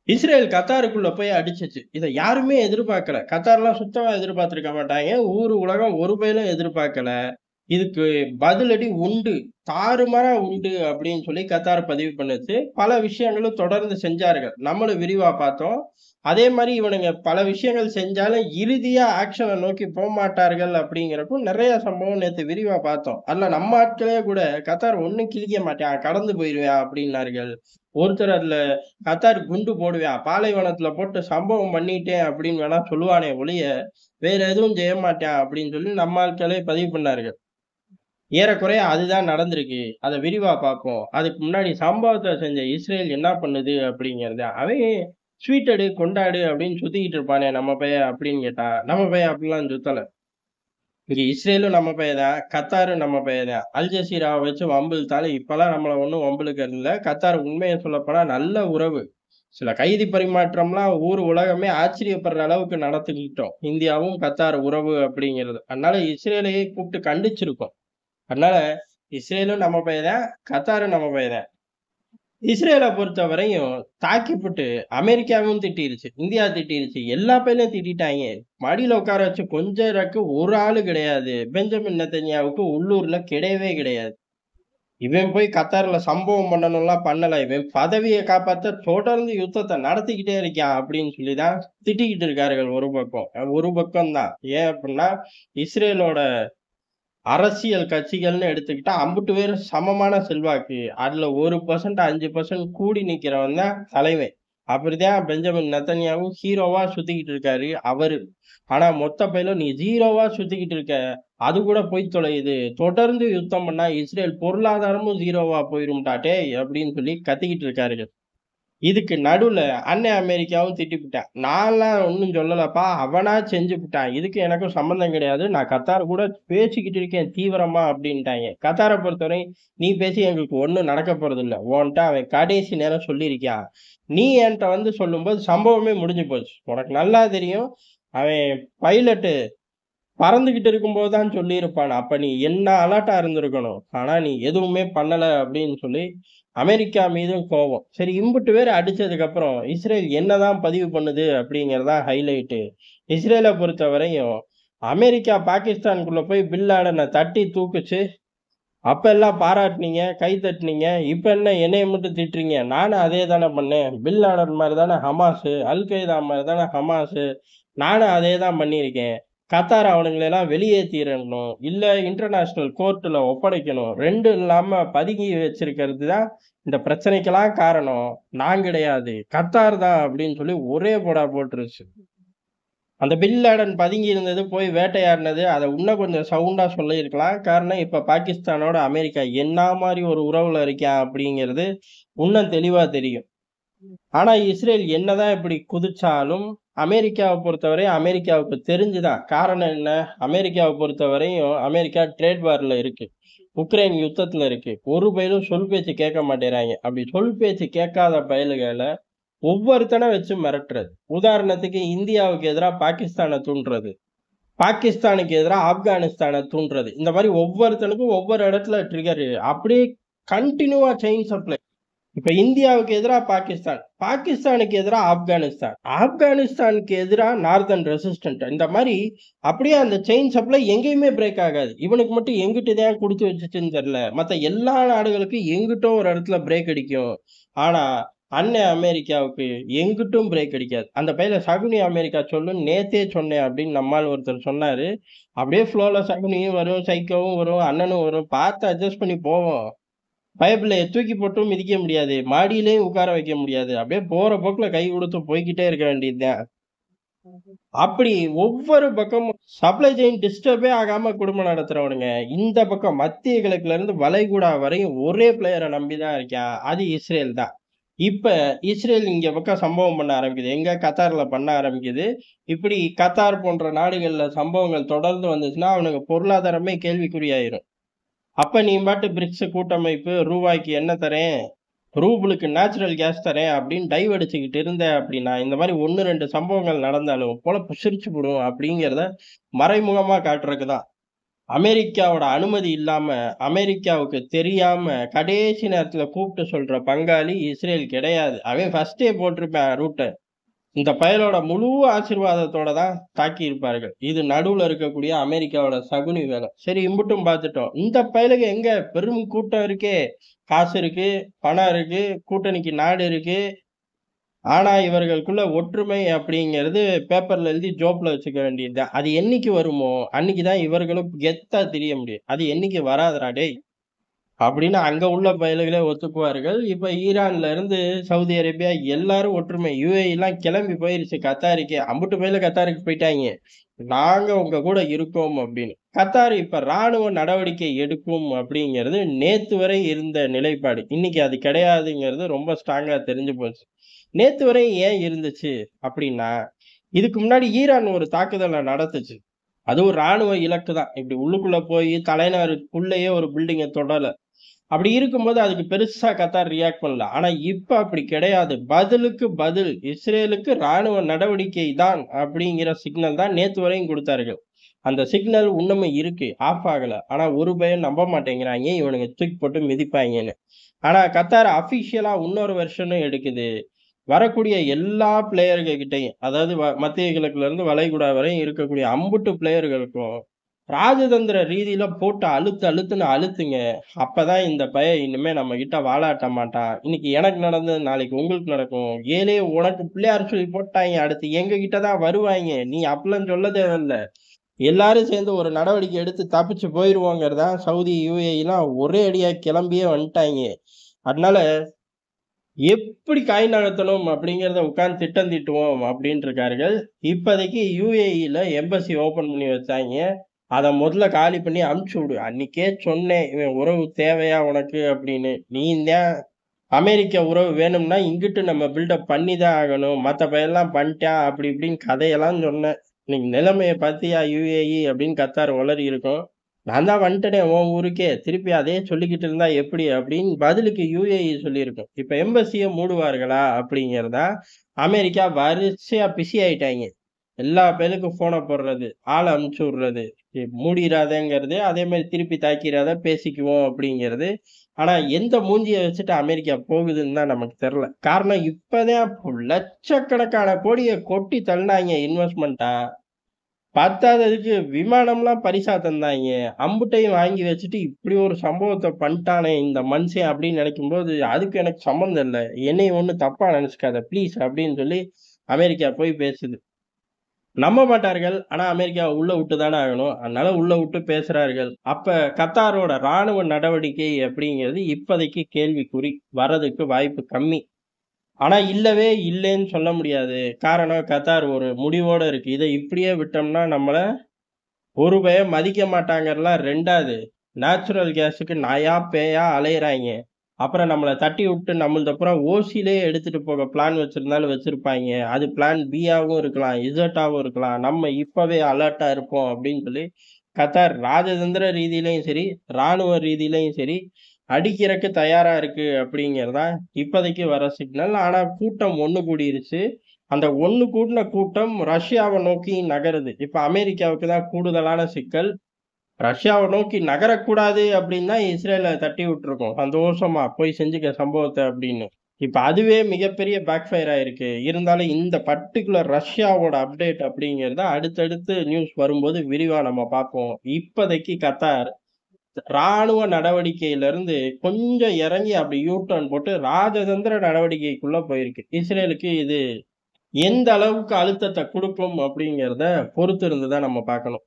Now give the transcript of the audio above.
Israel கத்தாருக்குள்ள போய் அடிச்சுச்சு. இத யாருமே எதிர்பார்க்கல. கத்தார்லாம் சுத்தமா எதிர்பார்த்திருக்க மாட்டாங்க. ஊரு உலகம் ஒரு பயலும் எதிர்பார்க்கல. இதுக்கு பதிலடி உண்டு. தாறுமாறா உண்டு அப்படின்னு சொல்லி கத்தார் பதிவு பண்ணுச்சு. பல விஷயங்களும் தொடர்ந்து செஞ்சார்கள். நம்மளும் விரிவா பார்த்தோம். அதே மாரி இவனுங்க பல விஷயங்கள் செஞ்சாலும் இறுதியா ஆக்ஷன நோக்கி போமாட்டார்கள் அப்படிங்கிறப்போ நெறைய சம்பவம் நேத்து விரிவா பார்த்தோம். அதுல நம்ம ஆட்களே கூட கத்தார் ஒண்ணும் கிழிக்க மாட்டான், கடந்து போயிருவான் அப்படின்னார்கள். ஒருத்தர் அதுல கத்தார் குண்டு போடுவான், பாலைவனத்துல போட்டு சம்பவம் பண்ணிட்டேன் அப்படின்னு வேணா சொல்லுவானே ஒழிய, வேற எதுவும் செய்ய மாட்டான் அப்படின்னு சொல்லி நம்ம ஆட்களே பதிவு பண்ணார்கள். ஏறக்குறைய அதுதான் நடந்திருக்கு. அத விரிவா பார்ப்போம். அதுக்கு முன்னாடி சம்பவத்த செஞ்ச இஸ்ரேல் என்ன பண்ணுது அப்படிங்கிறத, அவன் ஸ்வீட் எடு, கொண்டாடு அப்படின்னு சுத்திக்கிட்டு இருப்பானே நம்ம பையன் அப்படின்னு கேட்டா, நம்ம பையன் அப்படிலாம் சுத்தல. இங்க இஸ்ரேலும் நம்ம பையன் தான், கத்தாரும் நம்ம பையன் தான். அல் ஜசீராவ வச்சு வம்பு இழுத்தாலும் இப்பலாம் நம்மள ஒண்ணும் வம்பு இழுக்கிறது இல்ல. கத்தார் உண்மைய சொல்லப்போனா நல்ல உறவு. சில கைதி பரிமாற்றம்லாம் ஊர் உலகமே ஆச்சரியப்படுற அளவுக்கு நடத்திக்கிட்டோம். இந்தியாவும் கத்தார் உறவு அப்படிங்கிறது. அதனால இஸ்ரேலையே கூப்பிட்டு கண்டிச்சிருக்கோம். அதனால இஸ்ரேலும் நம்ம பையன் தான், கத்தாரும் நம்ம பையன் தான். இஸ்ரேல பொறுத்தவரையும் தாக்கிப்புட்டு அமெரிக்காவும் திட்டிருச்சு, இந்தியா திட்டிருச்சு, எல்லா பையனையும் திட்டிட்டாய்ங்க. மடியில உட்கார வச்சு கொஞ்சறக்கு ஒரு ஆளு கிடையாது. பெஞ்சமின் நெத்தன்யாவுக்கு உள்ளூர்ல கிடையவே கிடையாது. இவன் போய் கத்தார்ல சம்பவம் பண்ணணும்லாம் பண்ணல. இவன் பதவிய காப்பாத்த தொடர்ந்து யுத்தத்த நடத்திக்கிட்டே இருக்கான் அப்படின்னு சொல்லி தான் திட்டிக்கிட்டு இருக்கார்கள் ஒரு பக்கம். ஒரு பக்கம் தான். ஏன் அப்டின்னா, இஸ்ரேலோட அரசியல் கட்சிகள்னு எடுத்துக்கிட்டா அம்புட்டு பேரும் சமமான செல்வாக்கு. அதுல 1% 5% கூடி நிக்கிறவன் தான் தலைவன். அப்படிதான் பெஞ்சமின் நெத்தன்யாகு ஹீரோவா சுத்திக்கிட்டு இருக்காரு அவரு. ஆனா மொத்த பேரும் நீ 0வா சுத்திக்கிட்டு இருக்க. அது கூட போய் தொலையுது. தொடர்ந்து யுத்தம் பண்ணா இஸ்ரேல் பொருளாதாரமும் 0வா போயிரும்டா டேய்! அப்படின்னு சொல்லி கத்திக்கிட்டு இருக்காருங்க. இதுக்கு நடுவுல அண்ணன் அமெரிக்காவும் திட்டிப்புட்டான். நான்லாம் ஒண்ணும் சொல்லலப்பா. அவனா செஞ்சுப்புட்டான். இதுக்கு எனக்கும் சம்மந்தம் கிடையாது. நான் கத்தார் கூட பேசிக்கிட்டு இருக்கேன் தீவிரமா அப்டின்ட்டாய்ங்க. கத்தார பொறுத்தவரை, நீ பேசி எங்களுக்கு ஒண்ணும் நடக்க போறதில்ல. உன்ட்ட அவன் கடைசி நேரம் சொல்லியிருக்கான். நீ என்ட்ட வந்து சொல்லும்போது சம்பவமே முடிஞ்சு போச்சு. உனக்கு நல்லா தெரியும். அவன் பைலட்டு பறந்துகிட்டு இருக்கும்போது தான் சொல்லியிருப்பான். அப்ப நீ என்ன அலர்ட்டா இருந்திருக்கணும். ஆனா நீ எதுவுமே பண்ணல அப்படின்னு சொல்லி அமெரிக்கா மீதும் கோவம். சரி இம்புட்டு பேர் அடிச்சதுக்கு அப்புறம் இஸ்ரேல் என்னதான் பதிவு பண்ணுது அப்படிங்கிறது தான் ஹைலைட்டு. இஸ்ரேல பொறுத்தவரையும் அமெரிக்கா பாகிஸ்தானுக்குள்ள போய் பின் லாடன தட்டி தூக்குச்சு. அப்ப எல்லாம் பாராட்டுனீங்க, கை தட்டுனீங்க. இப்ப என்ன என்னைய மட்டும் திட்டுறீங்க? நானும் அதே தானே பண்ணேன். பின் லாடன் மாரி தானே ஹமாஸு, அல் கெய்தா மாரி தானே ஹமாஸு. நானும் அதே தான் பண்ணியிருக்கேன். கத்தார் அவனுங்களெல்லாம் வெளியேத்திறணும். இல்ல இன்டர்நேஷனல் கோர்ட்ல ஒப்படைக்கணும். 2 இல்லாம பதுக்கி வச்சிருக்கிறது தான் இந்த பிரச்சனைக்கெல்லாம் காரணம். நான் கிடையாது. கத்தார் தான் அப்படின்னு சொல்லி ஒரே போடா போட்டுருச்சு. அந்த பின் லாடன் பதுங்கி இருந்தது, போய் வேட்டையாடினது, அத இன்னும் கொஞ்சம் சவுண்டா சொல்லியிருக்கலாம். காரணம், இப்ப பாகிஸ்தானோட அமெரிக்கா என்னா மாரி ஒரு உறவுல இருக்கான் அப்படிங்கிறது இன்னும் தெளிவா தெரியும். ஆனா, இஸ்ரேல் என்னதான் இப்படி குதிச்சாலும், அமெரிக்காவ பொறுத்தவரை அமெரிக்காவுக்கு தெரிஞ்சுதான். காரணம் என்ன? அமெரிக்காவ பொறுத்தவரையும் அமெரிக்கா ட்ரேட் வார்ல இருக்கு. உக்ரைன் யுத்தத்துல இருக்கு. ஒரு பயலும் சொல் பேச்சு கேட்க மாட்டேங்கிறாய்ங்க. அப்படி சொல் பேச்சு கேட்காத பயலுகள ஒவ்வொருத்தன வச்சு மிரட்டுறது. உதாரணத்துக்கு இந்தியாவுக்கு எதிரா பாகிஸ்தான தூண்டுறது. பாகிஸ்தானுக்கு எதிரா ஆப்கானிஸ்தான தூண்டுறது. இந்த மாரி ஒவ்வொருத்தனுக்கும் ஒவ்வொரு இடத்துல ட்ரிகரு. அப்படியே கன்டினியூவா செயின் சப்ளை. இப்ப இந்தியாவுக்கு எதிரா பாகிஸ்தான், பாகிஸ்தானுக்கு எதிரா ஆப்கானிஸ்தான், ஆப்கானிஸ்தானுக்கு எதிரா நார்தர்ன் ரெசிஸ்டன்ட். இந்த மாரி அப்படியே அந்த செயின் சப்ளை எங்கேயுமே பிரேக் ஆகாது. இவனுக்கு மட்டும் எங்கிட்டு தான் குடுத்து வச்சுச்சுன்னு தெரியல. மத்த எல்லா நாடுகளுக்கும் எங்கிட்டோ ஒரு இடத்துல பிரேக் அடிக்கும். ஆனா, அண்ணன் அமெரிக்காவுக்கு எங்கிட்டும் பிரேக் அடிக்காது. அந்த பயல சகுனி அமெரிக்கா சொல்லுன்னு நேத்தே சொன்னேன் அப்படின்னு நம்மாள் ஒருத்தர் சொன்னாரு. அப்படியே ஃப்ளோல சகுனியும் வரும், சைக்கோவும் வரும், அண்ணனும் வரும். பார்த்து அட்ஜஸ்ட் பண்ணி போவோம். பயப்பிள்ளைய தூக்கி போட்டும் மிதிக்க முடியாது. மாடியிலயும் உட்கார வைக்க முடியாது. அப்படியே போற போக்குல கை குடுத்து போய்க்கிட்டே இருக்க வேண்டியதுதான். அப்படி ஒவ்வொரு பக்கமும் சப்ளை செயின் டிஸ்டர்பே ஆகாம குடும்பம் நடத்துறவனுங்க. இந்த பக்கம் மத்திய கிழக்குல இருந்து வளைகுடா வரையும் ஒரே பிளேயர நம்பி தான் இருக்கான். அது இஸ்ரேல் தான். இப்ப இஸ்ரேல் இங்க பக்கம் சம்பவம் பண்ண ஆரம்பிக்குது. எங்க? கத்தார்ல பண்ண ஆரம்பிக்குது. இப்படி கத்தார் போன்ற நாடுகள்ல சம்பவங்கள் தொடர்ந்து வந்துச்சுன்னா, அவனுங்க பொருளாதாரமே கேள்விக்குறியாயிரும். அப்ப நீ பாட்டு பிரிக்ஸ் கூட்டமைப்பு ரூபாய்க்கு என்ன தரேன், ரூபிளுக்கு நேச்சுரல் கேஸ் தரேன் அப்படின்னு டைவ் அடிச்சுக்கிட்டு இருந்த அப்படின்னா, இந்த மாரி 1, 2 சம்பவங்கள் நடந்தாலும் பொழப்பு சிரிச்சு புடும் அப்படிங்கிறத மறைமுகமா காட்டுறதுக்கு தான். அமெரிக்காவோட அனுமதி இல்லாம, அமெரிக்காவுக்கு தெரியாம கடைசி நேரத்துல கூப்பிட்டு சொல்ற பங்காளி இஸ்ரேல் கிடையாது. அவன் ஃபர்ஸ்ட்டே போட்டிருப்பான் ரூட்ட. இந்த பயலோட முழு ஆசீர்வாதத்தோட தான் தாக்கியிருப்பார்கள். இது நடுவுல இருக்கக்கூடிய அமெரிக்காவோட சகுனி வேலை. சரி இம்புட்டும் பார்த்துட்டோம். இந்த பயலுக்கு எங்க பெரும் கூட்டம் இருக்கே! காசு இருக்கு, பணம் இருக்கு, கூட்டணிக்கு நாடு இருக்கு. ஆனா இவர்களுக்குள்ள ஒற்றுமை அப்படிங்கிறது பேப்பர்ல எழுதி ஜோப்ல வச்சுக்க வேண்டியது தான். அது என்னைக்கு வருமோ, அன்னைக்கு தான் இவர்களும் கெத்தா திரிய முடியும். அது என்னைக்கு வராதுடா டேய்! அப்படின்னு அங்க உள்ள பயலுகளே ஒத்துக்குவார்கள். இப்ப ஈரான்ல இருந்து சவுதி அரேபியா எல்லாரும் ஒற்றுமை. யுஏஇலாம் கிளம்பி போயிருச்சு கத்தாருக்கு. அம்புட்டு பயலுக கத்தாருக்கு போயிட்டாய்ங்க. நாங்க உங்க கூட இருக்கோம் அப்படின்னு. கத்தார் இப்ப ராணுவ நடவடிக்கை எடுக்கும் அப்படிங்கிறது நேத்து வரை இருந்த நிலைப்பாடு. இன்னைக்கு அது கிடையாதுங்கிறது ரொம்ப ஸ்ட்ராங்கா தெரிஞ்சு போச்சு. நேத்து வரை ஏன் இருந்துச்சு அப்படின்னா, இதுக்கு முன்னாடி ஈரான் ஒரு தாக்குதல நடத்துச்சு. அதுவும் ராணுவ இலக்கு தான். இப்படி உள்ளுக்குள்ள போய் தலைநகருக்குள்ளேயே ஒரு பில்டிங்க தொடல. அப்படி இருக்கும்போது அதுக்கு பெருசா கத்தார் ரியாக்ட் பண்ணல. ஆனா இப்ப அப்படி கிடையாது. பதிலுக்கு பதில் இஸ்ரேலுக்கு ராணுவ நடவடிக்கை தான் அப்படிங்கிற சிக்னல் தான் நேத்து வரையும் குடுத்தார்கள். அந்த சிக்னல் இன்னமும் இருக்கு. ஆஃப் ஆகல. ஆனா ஒரு பயம் நம்ப மாட்டேங்கிறாய்ங்க. இவனுங்க தூக்கி போட்டு மிதிப்பாய்ங்கன்னு. ஆனா கத்தார் அஃபிஷியலா இன்னொரு வெர்ஷனும் எடுக்குது. வரக்கூடிய எல்லா பிளேயர்கள் கிட்டயும், அதாவது மத்திய கிழக்குல இருந்து வளைகுடா வரையும் இருக்கக்கூடிய அம்புட்டு பிளேயர்களுக்கும் ராஜதந்திர ரீதியில போட்டு அழுத்துன்னு அழுத்துங்க. அப்பதான் இந்த பையன் இனிமே நம்ம கிட்ட வாலாட்ட மாட்டான். இன்னைக்கு எனக்கு நடந்தது நாளைக்கு உங்களுக்கு நடக்கும். ஏலே உனக்கு பிள்ளையார் சொல்லி போட்டாய்ங்க. அடுத்து எங்க கிட்ட தான் வருவாய்ங்க. நீ அப்பலாம் சொல்ல தேவையில்ல. எல்லாரும் சேர்ந்து ஒரு நடவடிக்கை எடுத்து தப்பிச்சு போயிருவோங்கிறதா சவுதி, யுஏஇலாம் ஒரே அடியா கிளம்பியே வந்துட்டாய்ங்க. அதனால எப்படி காய் நகர்த்தணும் அப்படிங்கிறத உட்கார்ந்து திட்டம் தீட்டுவோம் அப்படின்னு இருக்கார்கள். இப்போதைக்கு யுஏஇல எம்பசி ஓப்பன் பண்ணி வச்சாய்ங்க. அத முதல்ல காலி பண்ணி அனுப்பிச்சு விடு. அன்னைக்கே சொன்னேன், இவன் உறவு தேவையா உனக்கு அப்படின்னு. நீ தான் அமெரிக்க உறவு வேணும்னா இங்கிட்டு நம்ம பில்டப் பண்ணி தான் ஆகணும். மத்த பையன்லாம் பண்ணிட்டான் அப்படி இப்படின்னு கதையெல்லாம் சொன்னேன். இன்னைக்கு நிலைமைய பார்த்தியா யுஏஇ அப்படின்னு கத்தார் உளறி இருக்கும். நான் தான் வந்துட்டேனே உன் ஊருக்கே. திருப்பி அதே சொல்லிக்கிட்டு இருந்தா எப்படி? அப்படின்னு பதிலுக்கு யுஏஇ சொல்லியிருக்கும். இப்ப எம்பசிய மூடுவார்களா? அப்படிங்கிறதா அமெரிக்கா வரிசையா பிஸி ஆயிட்டாய்ங்க. எல்லா பயலுக்கும் ஃபோன போடுறது, ஆள அனுப்பிச்சு விடுறது. மூடிறாதங்கிறது, அதே மாரி திருப்பி தாக்கிறாத பேசிக்குவோம் அப்படிங்கிறது. ஆனா எந்த மூஞ்சிய வச்சுட்டு அமெரிக்கா போகுதுன்னு தான் நமக்கு தெரியல. காரணம் இப்பதான் லட்சக்கணக்கான கோடிய கொட்டி தள்ளினாய்ங்க இன்வெஸ்ட்மென்ட்டா. பத்தாததுக்கு விமானம்லாம் பரிசா தந்தாய்ங்க. அம்புட்டையும் வாங்கி வச்சுட்டு இப்படி ஒரு சம்பவத்த பண்ணிட்டானே இந்த மனுஷன் அப்படின்னு நினைக்கும்போது, அதுக்கு எனக்கு சம்மந்தம் இல்ல. என்னைய ஒண்ணும் தப்பா நினைச்சுக்காத ப்ளீஸ் அப்படின்னு சொல்லி அமெரிக்கா போய் பேசுது. நம்ப மாட்டார்கள். ஆனா அமெரிக்காவ உள்ள விட்டு தானே ஆகணும். அதனால உள்ள விட்டு பேசுறார்கள். அப்ப கத்தாரோட ராணுவ நடவடிக்கை அப்படிங்கிறது இப்போதைக்கு கேள்விக்குறி. வரதுக்கு வாய்ப்பு கம்மி. ஆனா இல்லவே இல்லைன்னு சொல்ல முடியாது. காரணம் கத்தார் ஒரு முடிவோட இருக்கு. இத இப்படியே விட்டோம்னா நம்மள ஒரு பயம் மதிக்க மாட்டாங்கறலாம் 2வது நேச்சுரல் கேஸுக்கு நாயா, பேயா அலையறாய்ங்க. அப்புறம் நம்மள தட்டி விட்டு நம்மள்து அப்புறம் ஓசிலயே எடுத்துட்டு போக பிளான் வச்சிருந்தாலும் வச்சிருப்பாய்ங்க. அது பிளான் பியாவும் இருக்கலாம், இசட்டாவும் இருக்கலாம். நம்ம இப்பவே அலர்ட்டா இருப்போம் அப்படின்னு சொல்லி கத்தார் ராஜதந்திர ரீதியிலயும் சரி, ராணுவ ரீதியிலயும் சரி, அடிக்கிறக்கு தயாரா இருக்கு அப்படிங்கிறது தான் இப்போதைக்கு வர சிக்னல். ஆனா கூட்டம் ஒண்ணு கூடிருச்சு. அந்த ஒண்ணு கூடின கூட்டம் ரஷ்யாவ நோக்கி நகருது. இப்ப அமெரிக்காவுக்கு தான் கூடுதலான சிக்கல். ரஷ்யாவ நோக்கி நகரக்கூடாது அப்படின்னு தான் இஸ்ரேல தட்டி விட்டுருக்கோம். சந்தோஷமா போய் செஞ்சுக்க சம்பவத்த அப்படின்னு. இப்ப அதுவே மிகப்பெரிய பேக் ஃபயர் ஆயிருக்கு. இருந்தாலும் இந்த பர்ட்டிகுலர் ரஷ்யாவோட அப்டேட் அப்படிங்கிறத அடுத்தடுத்து நியூஸ் வரும்போது விரிவா நம்ம பார்ப்போம். இப்போதைக்கு கத்தார் ராணுவ நடவடிக்கையிலிருந்து கொஞ்சம் இறங்கி அப்படி யூ டர்ன் போட்டு ராஜதந்திர நடவடிக்கைக்குள்ள போயிருக்கு. இஸ்ரேலுக்கு இது எந்த அளவுக்கு அழுத்தத்த குடுக்கும் அப்படிங்கிறத பொறுத்திருந்து தான் நம்ம பார்க்கணும்.